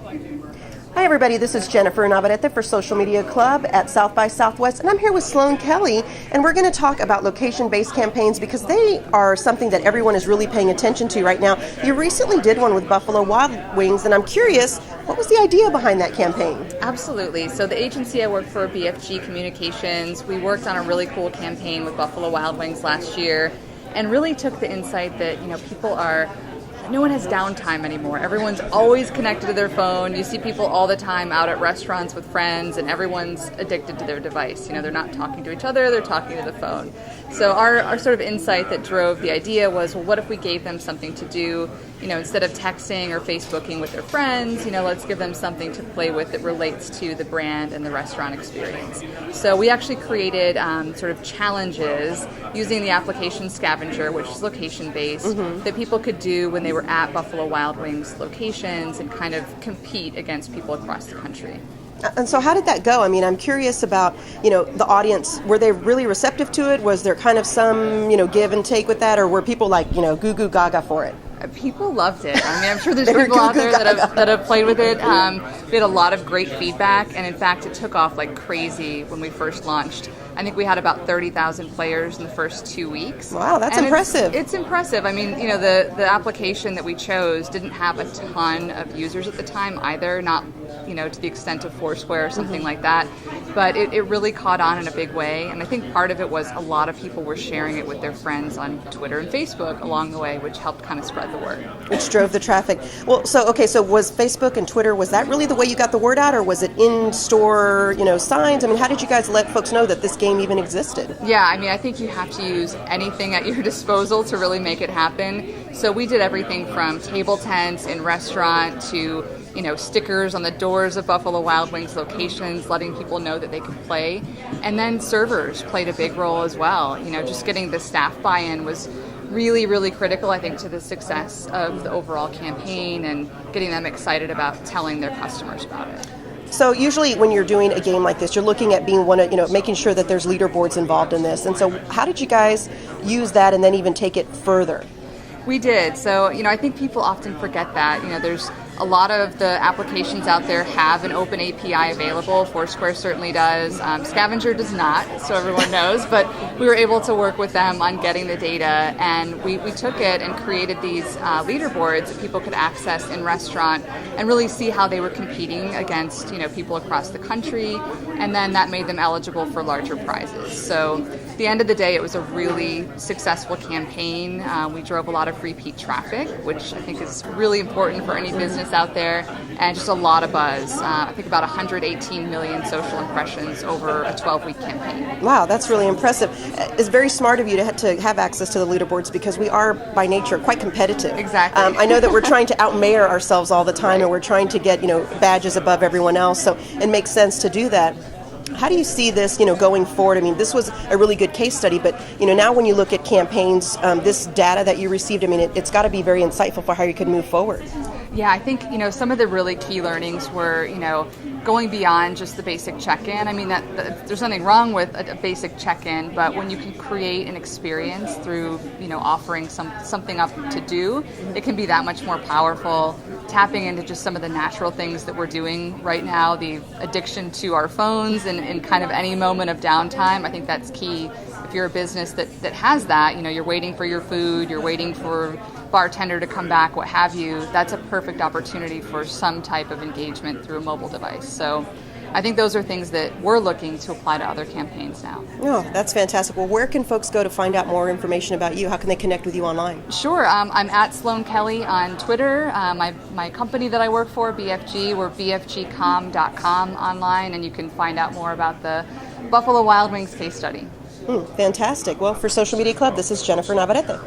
Hi everybody, this is Jennifer Navarrete for Social Media Club at South by Southwest, and I'm here with Sloane Kelley, and we're going to talk about location-based campaigns because they are something that everyone is really paying attention to right now. You recently did one with Buffalo Wild Wings, and I'm curious, what was the idea behind that campaign? Absolutely. So the agency I work for, BFG Communications, we worked on a really cool campaign with Buffalo Wild Wings last year and really took the insight that, no one has downtime anymore. Everyone's always connected to their phone. You see people all the time out at restaurants with friends, and everyone's addicted to their device. They're not talking to each other, they're talking to the phone. So our sort of insight that drove the idea was, well, what if we gave them something to do, instead of texting or Facebooking with their friends, let's give them something to play with that relates to the brand and the restaurant experience. So we actually created sort of challenges using the application Scanvgr, which is location-based, that people could do when they were at Buffalo Wild Wings locations and kind of compete against people across the country. And so how did that go? I mean, I'm curious about, the audience. Were they really receptive to it? Was there kind of some, give and take with that? Or were people like, goo goo gaga for it? People loved it. I mean, I'm sure there's people out there that have played with it. We had a lot of great feedback, and in fact, it took off like crazy when we first launched. I think we had about 30,000 players in the first 2 weeks. Wow, that's impressive. It's impressive. I mean, the application that we chose didn't have a ton of users at the time either, not to the extent of Foursquare or something like that. But it really caught on in a big way, and I think part of it was a lot of people were sharing it with their friends on Twitter and Facebook along the way, which helped kind of spread the word. Which drove the traffic. Well, so was Facebook and Twitter, was that really the way you got the word out, or was it in-store, signs? I mean, how did you guys let folks know that this game even existed? Yeah, I mean, I think you have to use anything at your disposal to really make it happen. So we did everything from table tents in restaurant to stickers on the doors of Buffalo Wild Wings locations, letting people know that they could play. And then servers played a big role as well. Just getting the staff buy-in was really, really critical, I think, to the success of the overall campaign and getting them excited about telling their customers about it. So usually when you're doing a game like this, you're looking at being making sure that there's leaderboards involved in this. And so how did you guys use that and then even take it further? We did. So, I think people often forget that. There's a lot of the applications out there have an open API available. Foursquare certainly does. Scanvgr does not, so everyone knows. But we were able to work with them on getting the data, and we took it and created these leaderboards that people could access in restaurant and really see how they were competing against people across the country, and then that made them eligible for larger prizes. So at the end of the day, it was a really successful campaign. We drove a lot of repeat traffic, which I think is really important for any business out there, and just a lot of buzz. I think about 118 million social impressions over a 12-week campaign. Wow, that's really impressive. It's very smart of you to have access to the leaderboards because we are, by nature, quite competitive. Exactly. I know that we're trying to outmayor ourselves all the time, and we're trying to get, badges above everyone else, so it makes sense to do that. How do you see this, going forward? I mean, this was a really good case study, but, now when you look at campaigns, this data that you received, I mean, it's got to be very insightful for how you can move forward. Yeah, I think, some of the really key learnings were, going beyond just the basic check-in. I mean, that there's nothing wrong with a basic check-in, but when you can create an experience through, offering something up to do, it can be that much more powerful. Tapping into just some of the natural things that we're doing right now, the addiction to our phones and kind of any moment of downtime, I think that's key. If you're a business that has that, you're waiting for your food, you're waiting for bartender to come back, what have you, that's a perfect opportunity for some type of engagement through a mobile device. So I think those are things that we're looking to apply to other campaigns now. Oh, that's fantastic. Well, where can folks go to find out more information about you? How can they connect with you online? Sure. I'm at Sloane Kelley on Twitter. My company that I work for, BFG, we're bfgcom.com online, and you can find out more about the Buffalo Wild Wings case study. Fantastic. Well, for Social Media Club, this is Jennifer Navarrete.